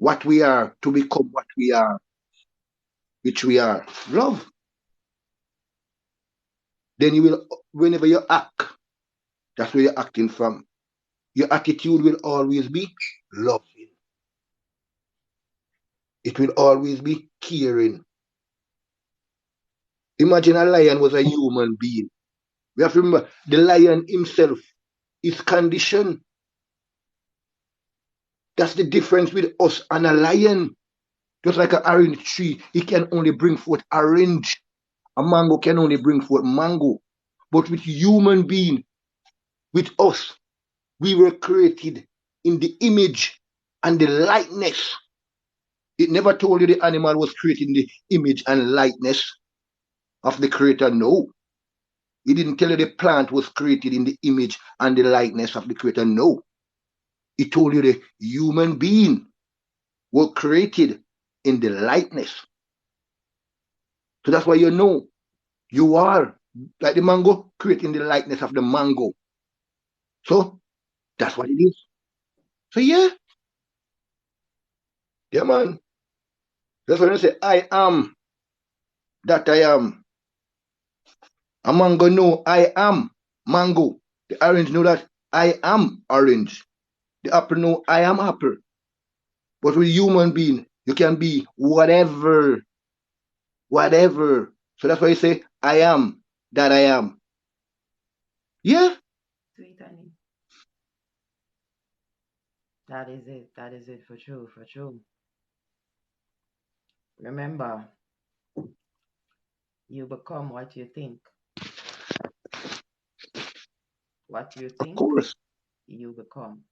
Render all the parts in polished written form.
what we are to become what we are, which we are. Love. Then you will, whenever you act, that's where you're acting from. Your attitude will always be loving. It will always be caring. Imagine a lion was a human being. We have to remember the lion himself is conditioned. That's the difference with us and a lion. Just like an orange tree, it can only bring forth orange. A mango can only bring forth mango. But with human being, with us, we were created in the image and the likeness. It never told you the animal was created in the image and likeness of the creator. No. It didn't tell you the plant was created in the image and the likeness of the creator. No. It told you the human being were created in the likeness. So that's why you know you are like the mango, created in the likeness of the mango. So that's what it is. So yeah, yeah, man. That's when I say I am that I am. A mango know I am mango. The orange know that I am orange. The apple know I am apple. But with human being, you can be whatever, whatever. So that's why you say I am that I am. Yeah. Sweet honey. That is it. That is it for true, for true. Remember, you become what you think. What you Of think, course. you become.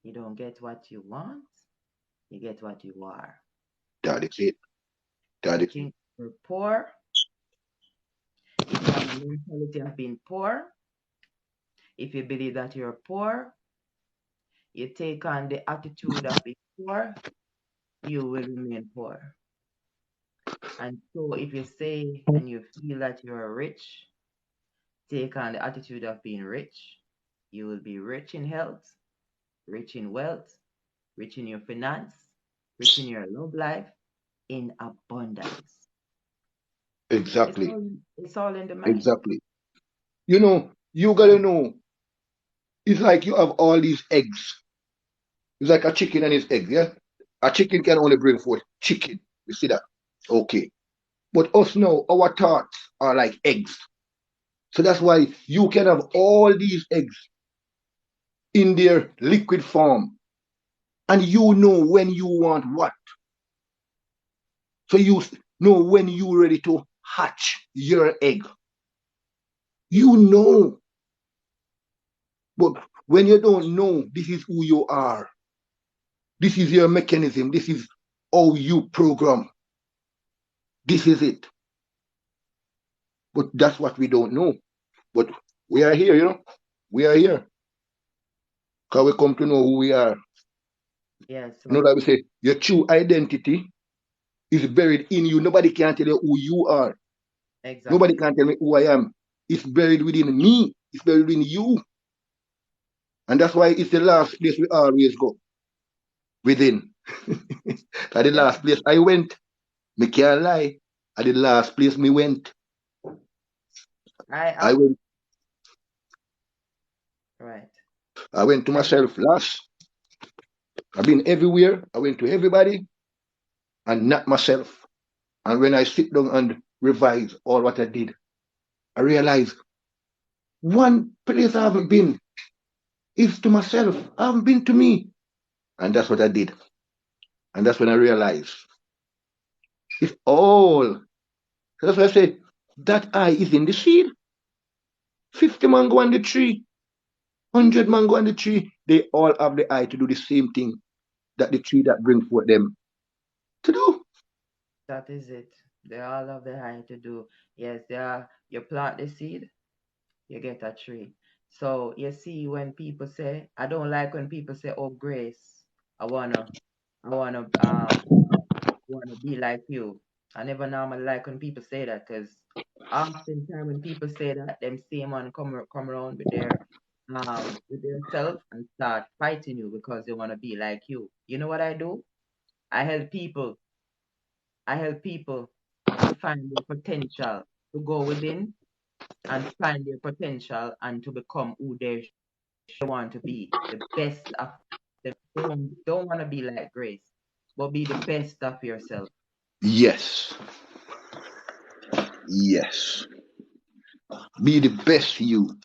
You don't get what you want, you get what you are. That is it. If That you is it. think you're poor, if you have a mentality of being poor, if you believe that you're poor, you take on the attitude of being poor, you will remain poor. And so if you say and you feel that you're rich, take on the attitude of being rich. You will be rich in health, rich in wealth, rich in your finance, rich in your love life, in abundance. It's Exactly. all it's all in the mind. Exactly. You know, you gotta know, it's like you have all these eggs. It's like a chicken and its eggs, yeah? A chicken can only bring forth chicken. You see that? Okay. But us now, our thoughts are like eggs. So that's why you can have all these eggs in their liquid form. And you know when you want what. So you know when you're ready to hatch your egg. You know. But when you don't know, this is who you are. This is your mechanism. This is how you program. This is it. But that's what we don't know. But we are here, you know. We are here. Because we come to know who we are. Yeah, You know so that we say your true identity is buried in you. Nobody can tell you who you are. Nobody exactly. can tell me who I am. It's buried within me. It's buried within you. And that's why it's the last place we always go. Within. At the Yeah, last place I went, me can't lie. At the last place me went, I I am went right. I went to I myself last. I've been everywhere. I went to everybody and not myself. And when I sit down and revise all what I did, I realize one place I haven't been is to myself. I haven't been to me. And that's what I did. And that's when I realized it's all. That's why I say that eye is in the seed. 50 mango on the tree, 100 mango on the tree. They all have the eye to do the same thing that the tree that brings forth them to do. that is it. They all have the eye to do. Yes, they are you plant the seed, you get a tree. So you see when people say, I don't like when people say, oh Grace, I wanna I wanna wanna be like you. I never normally like when people say that because oftentimes when people say that, them same one come around with their with themselves and start fighting you because they want to be like you. You know what I do? I help people. I help people to find their potential, to go within and find their potential and to become who they want to be, the best of them. Don't want to be like Grace, but be the best of yourself. Yes. Yes. Be the best you.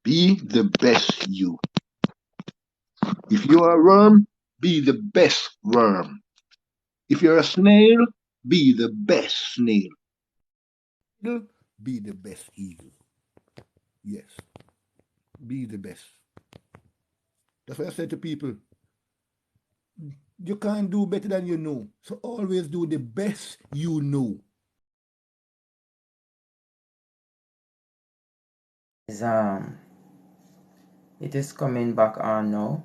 Be the best you. If you are a worm, be the best worm. If you're a snail, be the best snail. Be the best eagle. Yes. Be the best. That's why I say to people, you can't do better than you know. So always do the best you know. Is it is coming back on now.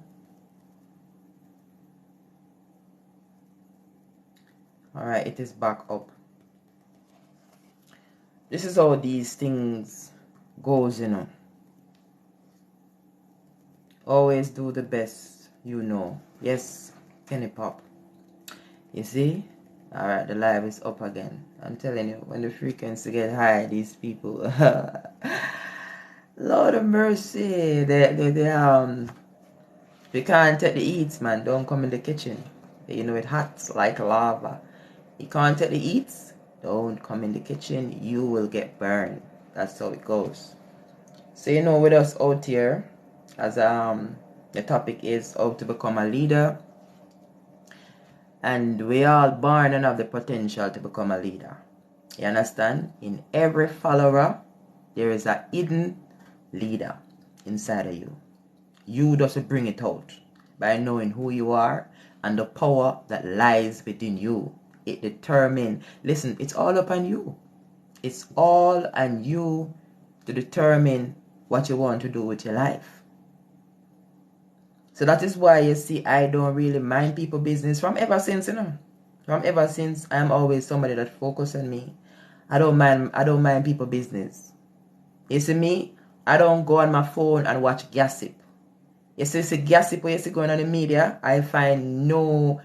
All right, it is back up. This is how these things goes, you know. Always do the best you know. Yes, Kenny Pop. You see? Alright, the live is up again. I'm telling you, when the frequency get high, these people Lord of mercy. They can't take the eats, man. Don't come in the kitchen. You know it hot like lava. You can't take the eats, don't come in the kitchen. You will get burned. That's how it goes. So you know with us out here, as the topic is how to become a leader. And we all born and have the potential to become a leader. You understand? In every follower, there is a hidden leader inside of you. You just bring it out by knowing who you are and the power that lies within you. It determines, listen, it's all up on you. It's all on you to determine what you want to do with your life. So that is why you see I don't really mind people business from ever since, you know. From ever since I'm always somebody that focus on me. I don't mind people business. You see me? I don't go on my phone and watch gossip. You see gossip where you see going on the media, I find no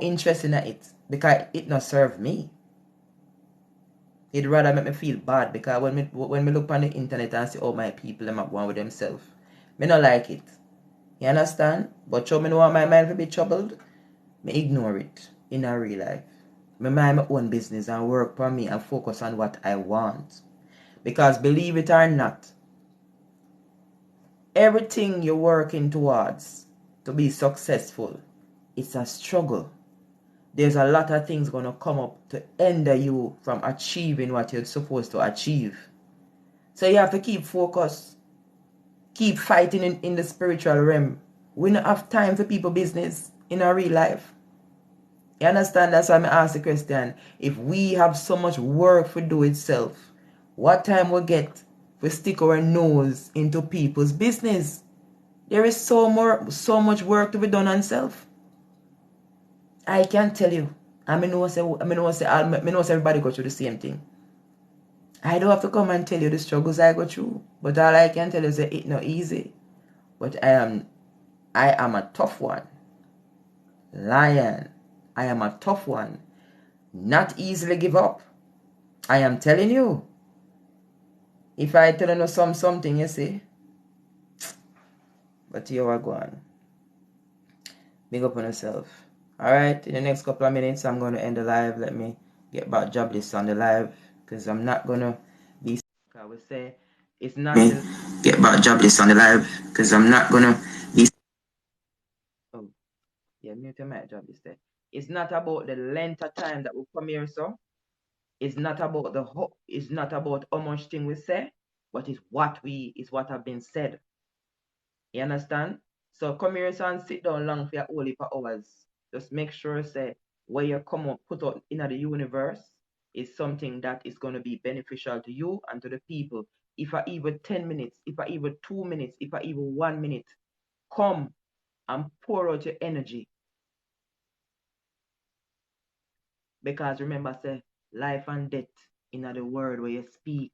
interest in it because it not serve me. It rather make me feel bad because when me look on the internet and see all my people them going with themselves, me not like it. You understand? But show me know my mind will be troubled, me ignore it in a real life. Me mind my own business and work for me and focus on what I want. Because believe it or not, everything you're working towards to be successful, it's a struggle. There's a lot of things going to come up to hinder you from achieving what you're supposed to achieve. So you have to keep focused, keep fighting in the spiritual realm. We don't have time for people business in our real life. You understand? That's why I ask the question. If we have so much work to do itself, what time we get to stick our nose into people's business? There is so much work to be done on self. I can tell you. I know everybody go through the same thing. I don't have to come and tell you the struggles I go through. But all I can tell you is that it's not easy. But I am a tough one. Lion. I am a tough one. Not easily give up. I am telling you. If I tell you something, you see. But here we go on. Big up on yourself. Alright, in the next couple of minutes, I'm going to end the live. Let me get back job list on the live. Because I'm not going to be... I would say it's not... Me get back job list on the live. Because I'm not going to be... Oh, yeah, mute my job list there. It's not about the length of time that we come here, so. It's not about it's not about how much thing we say, but it's what have been said. You understand? So come here and sit down long for your whole heap of hours. Just make sure say where you come up put out in the universe is something that is going to be beneficial to you and to the people. If I even 10 minutes, if I even 2 minutes, if I even 1 minute, come and pour out your energy. Because remember, say life and death in the word where you speak.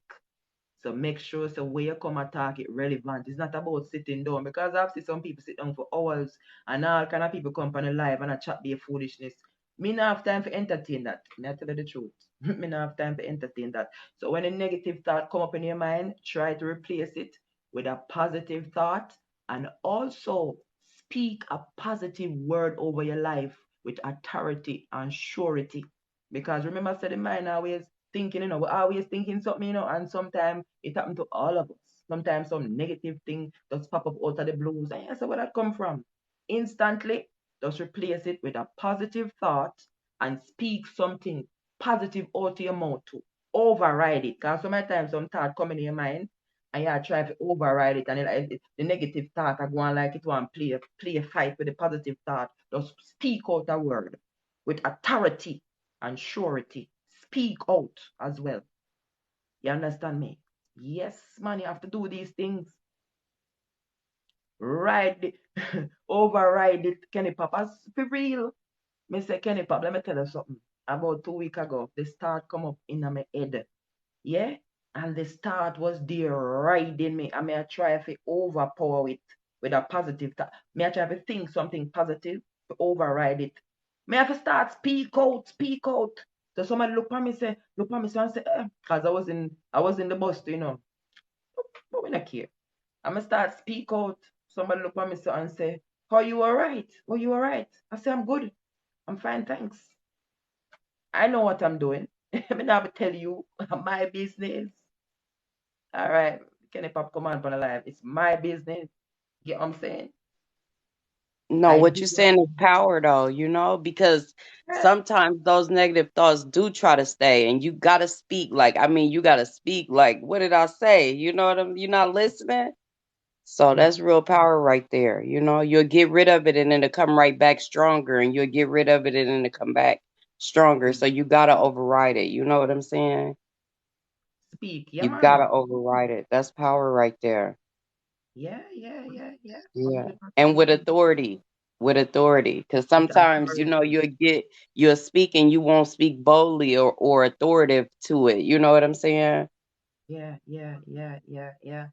So make sure so where you come attack it relevant. It's not about sitting down because I've seen some people sit down for hours and all kind of people come on the live and a chat their foolishness. Me not have time for entertain that. Me I tell you the truth. Me not have time for entertain that. So when a negative thought come up in your mind, try to replace it with a positive thought and also speak a positive word over your life with authority and surety. Because remember, I said the mind always thinking, we're always thinking something, and sometimes it happens to all of us. Sometimes some negative thing just pop up out of the blues. And I said, where that come from? Instantly, just replace it with a positive thought and speak something positive out of your mouth to override it. Because sometimes some thought come in your mind and you try to override it, and the negative thought I go on like it want play a fight with the positive thought. Just speak out a word with authority and surety. Speak out as well. You understand me? Yes, man, you have to do these things. Ride it, override it, Kenny Papa. For real. Me say Kenny Papa, let me tell you something. About 2 weeks ago, the start come up in my head. Yeah? And the start was there riding me. I may I try to overpower it with a positive thought. May I try to think something positive to override it. May I have to start speak out, speak out. So somebody look at me and say, because I was in the bus, but we not care. I'm gonna start speak out. Somebody look at me and say, "Oh, you alright? Oh, you alright?" I say, "I'm good. I'm fine, thanks. I know what I'm doing." I'm not tell you my business. All right, can I pop command on the live? It's my business. Get what I'm saying? No, I what do you're what saying I is power though, because yeah. sometimes those negative thoughts do try to stay and you gotta speak like you gotta speak like what did I say? You know what you're not listening? So Yeah, that's real power right there. You'll get rid of it and then it'll come right back stronger and you'll get rid of it and then it'll come back stronger. So you gotta override it. You know what I'm saying? speak. Yeah, You gotta man. override it. That's power right there. Yeah, yeah, yeah, yeah. Yeah. And 100%. with authority. With authority. Because With sometimes, authority. you'll speak and you won't speak boldly or authoritative to it. You know what I'm saying? Yeah, yeah, yeah, yeah, yeah.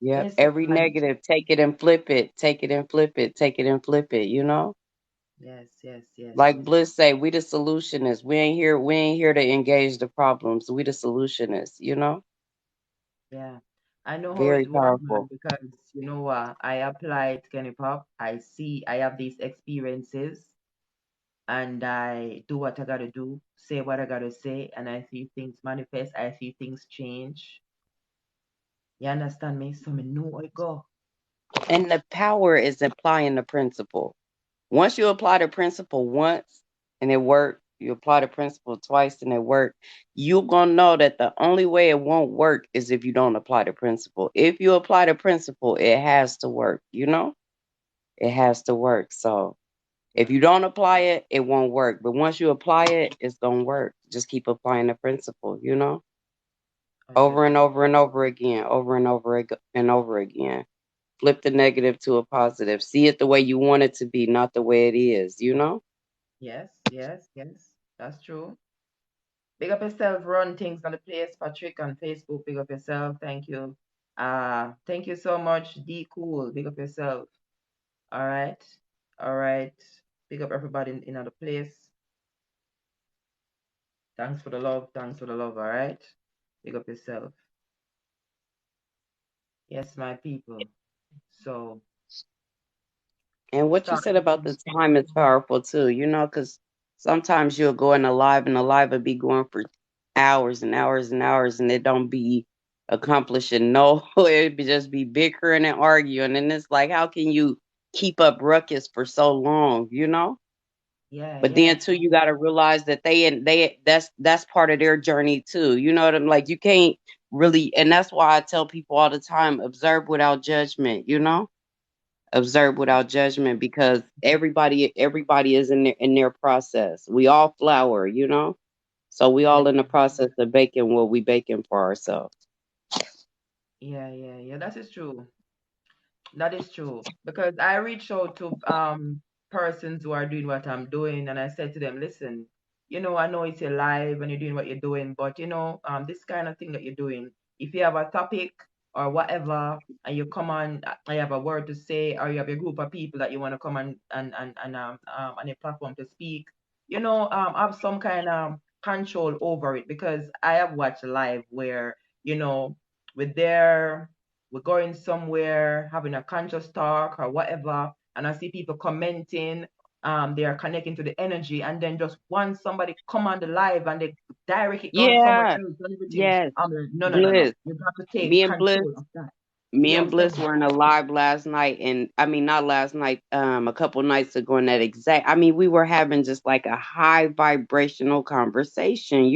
Yep. Listen, Every man. negative, take it and flip it. Take it and flip it. Take it and flip it. Yes, yes, yes, Like yes. Bliss say, we the solutionists. We ain't here to engage the problems. We the solutionists. Yeah. I know how Very it works, man, powerful. because I apply it, Kenny Pop. I have these experiences and I do what I gotta do, say what I gotta say, and I see things manifest, I see things change. You understand me? So me know I go. And the power is applying the principle. Once you apply the principle once and it worked, you apply the principle twice and it worked, you're going to know that the only way it won't work is if you don't apply the principle. If you apply the principle, it has to work. It has to work. So if you don't apply it, it won't work. But once you apply it, it's going to work. Just keep applying the principle, over and 100%. over and over again, over and and over again. Flip the negative to a positive. See it the way you want it to be, not the way it is. Yes, yes, yes. That's true. Big up yourself, run things on the place, Patrick on Facebook. Big up yourself. Thank you. Thank you so much, D Cool. Big up yourself. All right. All right. Big up everybody in other place. Thanks for the love. Thanks for the love. All right. Big up yourself. Yes, my people. So And what you start. said about the time is powerful too, because sometimes you'll go in a live and the live will be going for hours and hours and hours and it don't be accomplishing no, it be just be bickering and arguing. And it's like, how can you keep up ruckus for so long? Yeah, But yeah, then too, you gotta realize that that's part of their journey too. You know what I'm like? You can't really, and that's why I tell people all the time, observe without judgment. Observe without judgment because everybody is in their process. We all flower. So we yeah, all in the process of baking what we baking for ourselves. yeah, yeah, yeah. That is true. That is true. Because I reach out to persons who are doing what I'm doing and I said to them, listen, I know it's your live and you're doing what you're doing, but this kind of thing that you're doing, if you have a topic or whatever, and you come on, I have a word to say, or you have a group of people that you want to come and on a platform to speak, have some kind of control over it, because I have watched live where, we're there, we're going somewhere, having a conscious talk or whatever, and I see people commenting, they are connecting to the energy, and then just once somebody come on the live and they direct it on somewhere Yeah. else and everything, Yes. I'm like, no, no, no, no. Bliss. You got to take Me and Bliss. control of that. You Me get what and I'm Bliss saying? were in a live last night, and I mean not last night, a couple nights ago, in that exact. I mean, we were having just like a high vibrational conversation,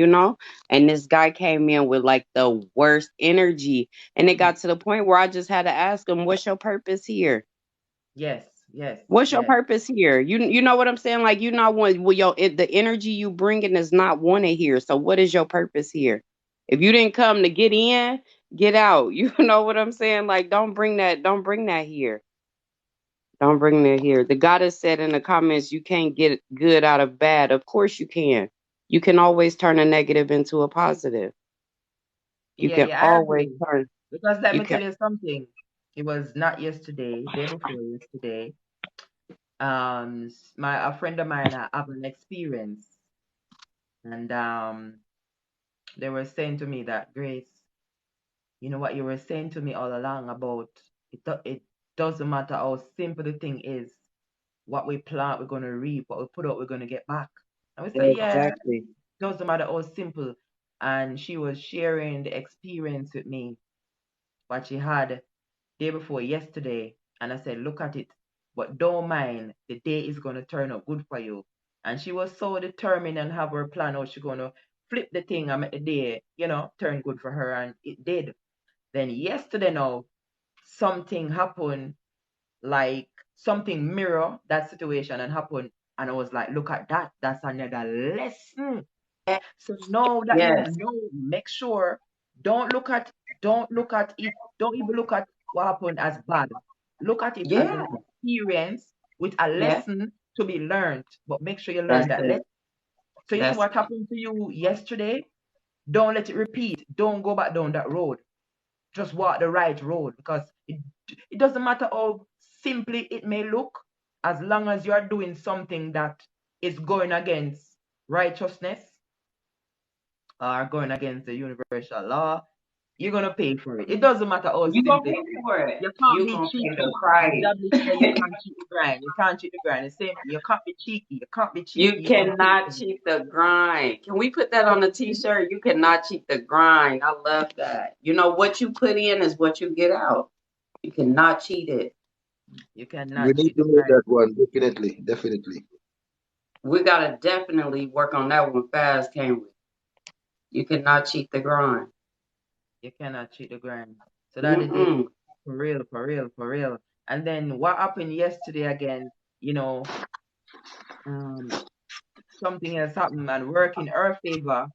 And this guy came in with like the worst energy, and it got to the point where I just had to ask him, "What's your purpose here? Yes, yes, What's your yes. purpose here? You know what I'm saying? Like you not want well, the energy you bringing is not wanted here. So what is your purpose here? If you didn't come to get in, get out. You know what I'm saying? Like don't bring that. Don't bring that here. Don't bring that here. The goddess said in the comments, you can't get good out of bad. Of course you can. You can always turn a negative into a positive. You Yeah, can yeah, I always agree. turn. Because let You me can. tell you something. It was not yesterday, day before yesterday. A friend of mine have an experience, and they were saying to me that, Grace, you know what you were saying to me all along about it doesn't matter how simple the thing is, what we plant, we're gonna reap, what we put out, we're gonna get back. And we say, yeah, Exactly. doesn't matter how simple. And she was sharing the experience with me, what she had day before yesterday. And I said, look at it, but don't mind, the day is gonna turn out good for you. And she was so determined and have her plan how she's gonna flip the thing and make the day, turn good for her. And it did. Then yesterday now, something happened, like something mirror that situation and happen. And I was like, look at that. That's another lesson. So now that you Yes. know, make sure don't look at don't look at it, don't even look at what happened as bad. Look at it as Yeah. an experience with a Yeah. lesson to be learned. But make sure you learn That's that lesson. it. So you see That's what happened to you yesterday? Don't let it repeat. Don't go back down that road. Just walk the right road, because it doesn't matter how simply it may look, as long as you're doing something that is going against righteousness or going against the universal law, you're going to pay for it. It doesn't matter how You gonna simple it pay is. for it. You can't You be gonna pay the cheeky. The price. devil say you can't cheat the grind. You can't cheat the grind. The same thing. You can't be cheeky. You can't be cheeky. You You're going to pay cannot for it. cheat the grind. Can we put that on a t-shirt? You cannot cheat the grind. I love that. You know what you put in is what you get out. You cannot cheat it. You We cannot need cheat to the make grind. that one, definitely, definitely. We gotta definitely work on that one fast, can't we? You cannot cheat the grind. You cannot cheat the grind. So that is it. Mm-mm. For real, for real, for real. And then what happened yesterday again, you know, um, something else happened and work in her favor,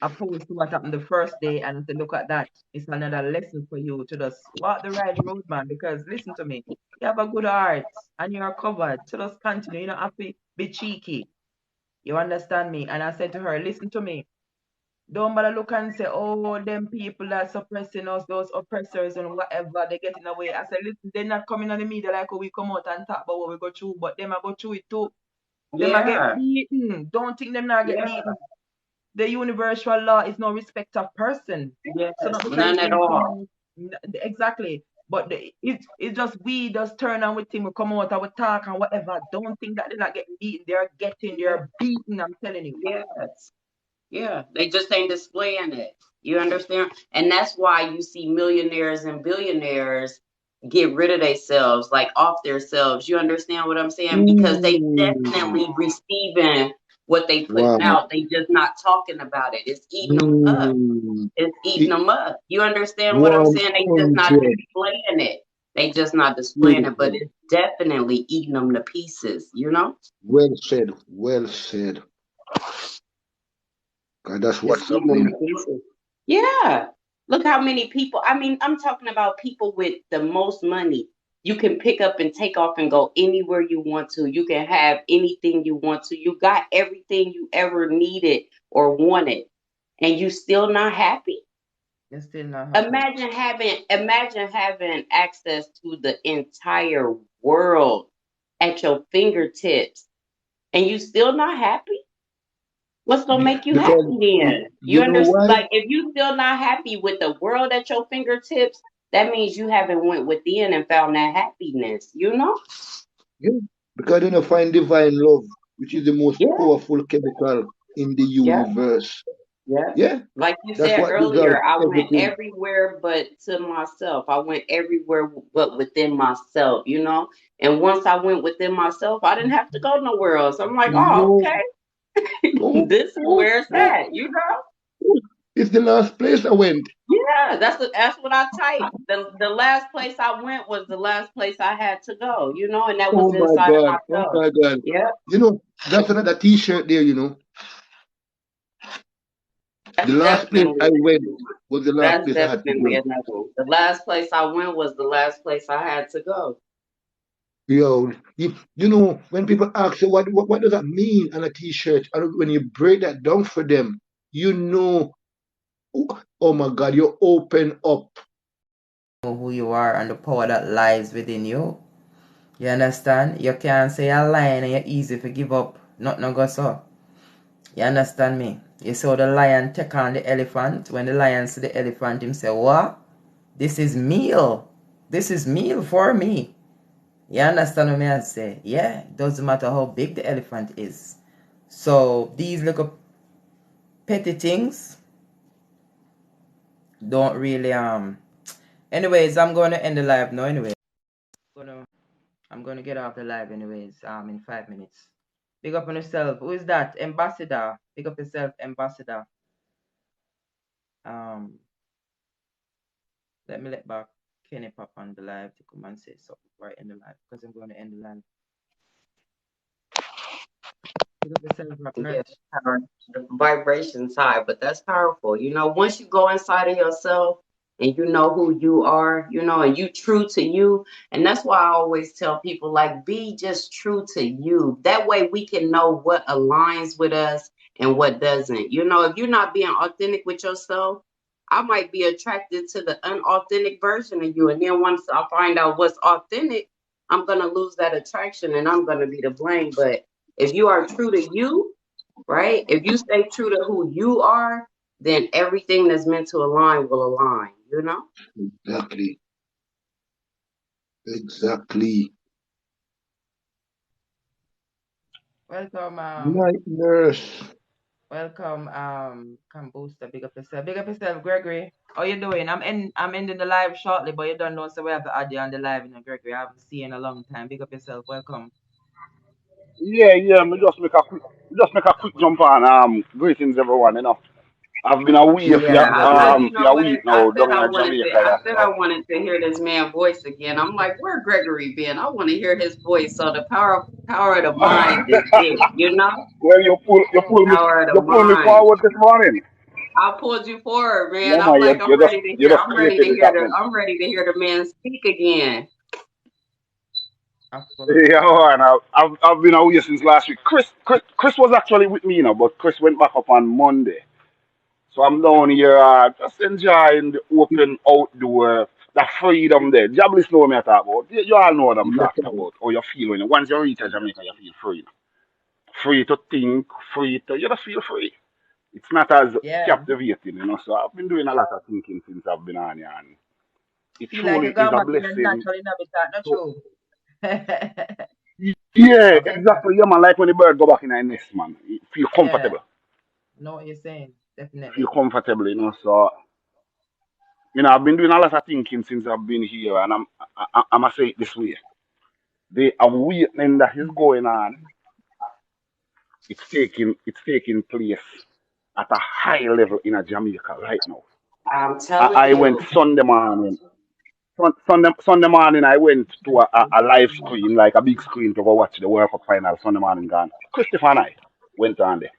opposed to what happened the first day. And to look at that, it's another lesson for you to just walk the right road, man. Because listen to me, you have a good heart and you're covered. So just continue. You don't have to be cheeky. You understand me? And I said to her, listen to me. Don't bother look and say, oh, them people that suppressing us, those oppressors and whatever, they getting away. I said, listen, they're not coming on the media like how we come out and talk about what we go through, but them I go through it too. Them I get Yeah, beaten. Don't think them not get yeah, beaten. The universal law is no respect of person. yes, So not because none at them come all. out, exactly. But it's just we just turn on with thing, we come out and we talk and whatever. Don't think that they're not getting beaten. Yeah, They're beaten, I'm telling you. yes. Yeah, they just ain't displaying it. You understand? And that's why you see millionaires and billionaires get rid of themselves, like off themselves. You understand what I'm saying? Because they Mm, definitely receiving what they putting wow. out. They just not talking about it. It's eating them up. Mm, It's eating it, them up. You understand what I'm saying? They just not 100. displaying it. They just not displaying it, but Beautiful. it's definitely eating them to pieces. You know? Well said. Well said. 'Cause that's It's what's eating them happening. to pieces. Yeah. Look how many people. I mean, I'm talking about people with the most money. You can pick up and take off and go anywhere you want to. You can have anything you want to. You got everything you ever needed or wanted, and you still not happy. It's still not happy. Imagine having access to the entire world at your fingertips and you still not happy. What's gonna make you Because happy then? You you know understand? why? Like if you still not happy with the world at your fingertips, that means you haven't went within and found that happiness. You know? Yeah. Because you know, find divine love, which is the most Yeah, powerful chemical in the yeah, universe. yeah. Yeah, Like you that's said what dissolves earlier, I went everything. everywhere but to myself. I went everywhere but within myself. You know? And once I went within myself, I didn't have to go nowhere else. I'm like, oh, No, okay, no, this is no, where it's no, at. You know? no. It's the last place I went. Yeah, that's what I typed. The last place I went was the last place I had to go, you know, and that Oh was my inside of God. Oh myself. my God. Yeah, You know, that's another T-shirt there. You know, the that's last place I definitely went was the last that's place I had to definitely go. another one. The last place I went was the last place I had to go. Yo, you know, when people ask you what does that mean on a T-shirt, and when you break that down for them, you know, oh my God, you open up. Know who you are and the power that lies within you. You understand? You can't say a lion and you're easy to give up. Nothing no go so. You understand me? You saw the lion take on the elephant. When the lion see the elephant, him say, what? This is meal. This is meal for me. You understand what I say? Yeah, it doesn't matter how big the elephant is. So these little petty things don't really anyways, I'm gonna end the live now anyway. I'm gonna get off the live anyways, in 5 minutes. Big up on yourself. Who is that? Ambassador. Big up yourself, Ambassador. Um, let me let back Kenny pop on the live to come and say something right in the live because I'm gonna end the live. Big up yourself, Rock Yeah, Nurse. power, the vibration's high, but that's powerful. You know, once you go inside of yourself and you know who you are, you know, and you true to you, and that's why I always tell people like be just true to you. That way we can know what aligns with us and what doesn't. You know, if you're not being authentic with yourself, I might be attracted to the unauthentic version of you. And then once I find out what's authentic, I'm gonna lose that attraction and I'm gonna be to blame. But if you are true to you, right? If you stay true to who you are, then everything that's meant to align will align, you know? Exactly, exactly. Welcome, Night nurse. welcome, Booster. Big up yourself. Big up yourself, Gregory. How you doing? I'm ending the live shortly, but you don't know, so we have to add you on the live, Gregory. I haven't seen you in a long time. Big up yourself. Welcome. Yeah, yeah. Just make a quick jump on. Greetings everyone. You know, I've been away Yeah, you for know a what? week now down in Jamaica. I Yeah, said I so wanted to hear this man voice again. I'm like, where Gregory been? I want to hear his voice. So the power of the mind is it, you know? well, Power of the you pull me mind. forward this morning. I pulled you forward, man. No I'm man, like, you just created it happening. I'm ready to hear the man speak again. Of course. Yeah, and I've been away since last week. Chris was actually with me, you know, but Chris went back up on Monday. So I'm down here just enjoying the open outdoor, the freedom there. Jablis know what I talk about. You all know what I'm Yes, talking about. How you feel when once you reach Jamaica, you feel free. Free to think, you just feel free. It's not as Yeah. captivating, you know. So I've been doing a lot of thinking since I've been on here, and it Feel like you truly is gone a back to your blessing. natural habitat, not So true? yeah, I feel that. exactly. Yeah, man. Like when the bird go back in a nest, man. It feel Yeah. comfortable. Know what you're saying. Feel Definitely. comfortable, you know. So I've been doing a lot of thinking since I've been here, and I'm gonna say it this way: the awakening that is going on, it's taking place at a high level in a Jamaica right now. I'm telling I went you. Sunday morning. Sunday morning, I went to a live screen, like a big screen, to go watch the World Cup final. Sunday morning, gone. Christopher and I went on there,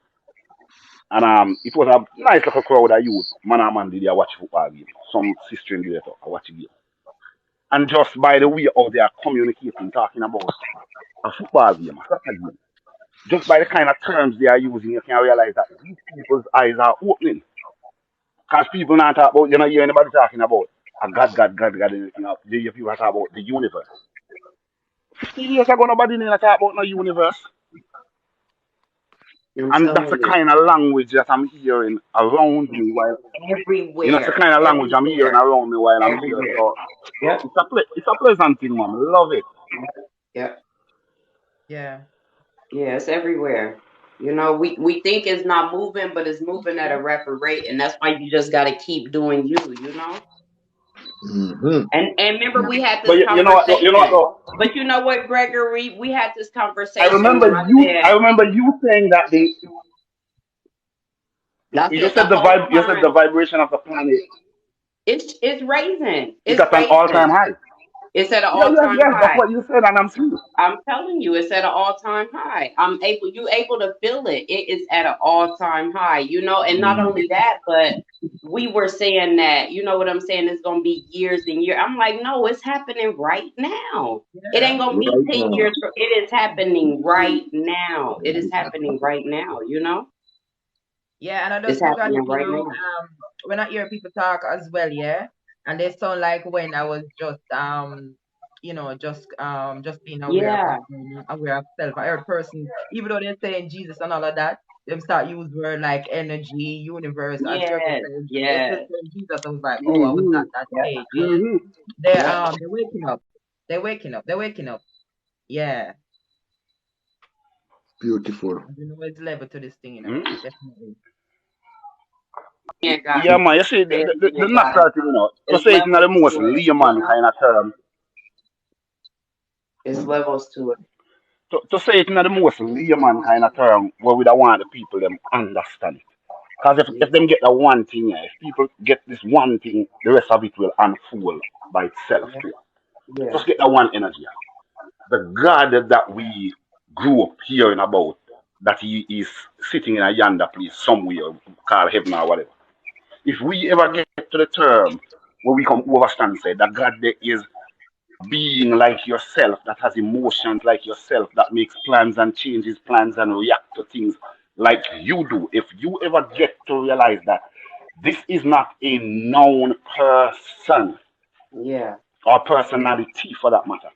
and it was a nice little crowd of youth. Man and man did they watch football game. Some sister in there to watch the game. And just by the way how they are communicating, talking about a football game, a soccer game, just by the kind of terms they are using, you can realize that these people's eyes are opening. Because people not talk about, you know, hear anybody talking about a God, anything else. You hear people talk about the universe. 50 years ago, nobody didn't talk about no universe. I'm And that's the telling you, kind of language that I'm hearing around me while, you know, it's the everywhere, kind of language I'm hearing everywhere, around me while I'm here. everywhere. So Yep, it's a pleasant thing, man. Love it. yep, Yeah. yeah, it's everywhere. You know, we think it's not moving, but it's moving at a rapid rate, and that's why you just got to keep doing you. You know. Mm-hmm. And remember, we had But this you know what, though? You know what, conversation. though? But you know what, Gregory? We had this conversation where I remember you saying that I you said the said the whole vibe, you said the time vibration of the planet it's raising. is It's at an all raising. time high. It's at an Yeah, all yes, time yes. That's high. what you said, and I'm seeing. I'm telling you, it's at an all time high. You able to feel it. It is at an all time high, you know, and not only that, but we were saying that, you know what I'm saying, it's gonna be years and years. I'm like, no, it's happening right now. It Yeah. ain't gonna be Right 10 now. years. It is happening right now. It is happening right now, you know? Yeah, and I It's just look at it, happening right now. when I hear people talk as well, yeah, and they sound like when I was just just being aware of Yeah, what's going on, aware of self. I heard persons, even though they're saying Jesus and all of that, them start use word like energy, universe, as Gregory yes, said, they still yes. saying Jesus. I was like, oh, I was Mm-hmm. at that Yep, stage. Yeah. Mm-hmm. yep. They're waking up. They're waking up. They're waking up. Yeah. Beautiful. And you know it's level to this thing, Mm-hmm. definitely. Yeah, Yeah, God. man. You see, Say it the again, God. natural thing, you know, to It's say it in the levels most to it, you layman know? kind of term, It's levels to it. to say it in the most layman kind of term, where we don't want the people them understand it. Because Yeah, if them get the one thing, yeah, if people get this one thing, the rest of it will unfold by itself yeah, too. yeah, Just get that one energy. Yeah. The God that we grew up hearing about, that he is sitting in a yonder place somewhere called heaven or whatever. If we ever get to the term where we come overstand say that God there is a being like yourself that has emotions like yourself that makes plans and changes plans and react to things like you do. If you ever get to realize that this is not a known person yeah, or personality for that matter.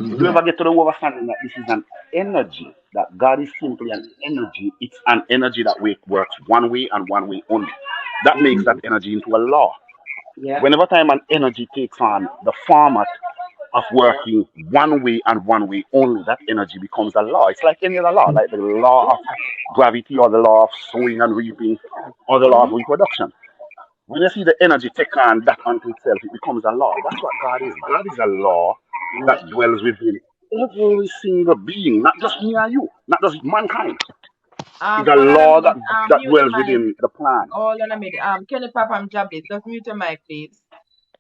If you Mm-hmm. yeah, ever get to the understanding that this is an energy, that God is simply an energy, it's an energy that works one way and one way only. That makes that mhm, energy into a law. yeah, Whenever time an energy takes on the format of working one way and one way only, that energy becomes a law. It's like any other law, like the law of gravity or the law of sowing and reaping or the law of mhm, reproduction. When you see the energy take on that unto itself, it becomes a law. That's what God is. God is a law yeah. that dwells within every single being, not just me and you, not just mankind. It's a Hold on a law minute. that Mute the dwells mic. within the plant. Hold on a minute. Kenny Papa and Jablis, just mute your mic, please.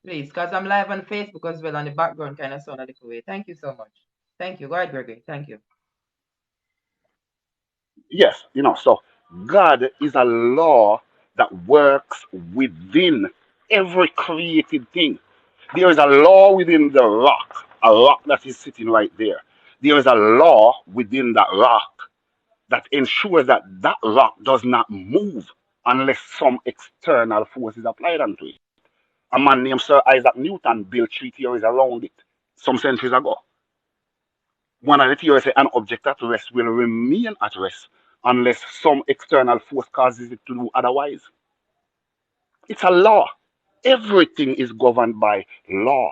Please, because I'm live on Facebook as well, and the background kind of sound a little way. Thank you so much. Thank you. Go ahead, Gregory. Thank you. Yes, you know, so God is a law that works within every created thing. There is a law within the rock, a rock that is sitting right there. There is a law within that rock that ensures that that rock does not move unless some external force is applied onto it. A man named Sir Isaac Newton built three theories around it some centuries ago. One of the theories said an object at rest will remain at rest unless some external force causes it to do otherwise. It's a law. Everything is governed by law.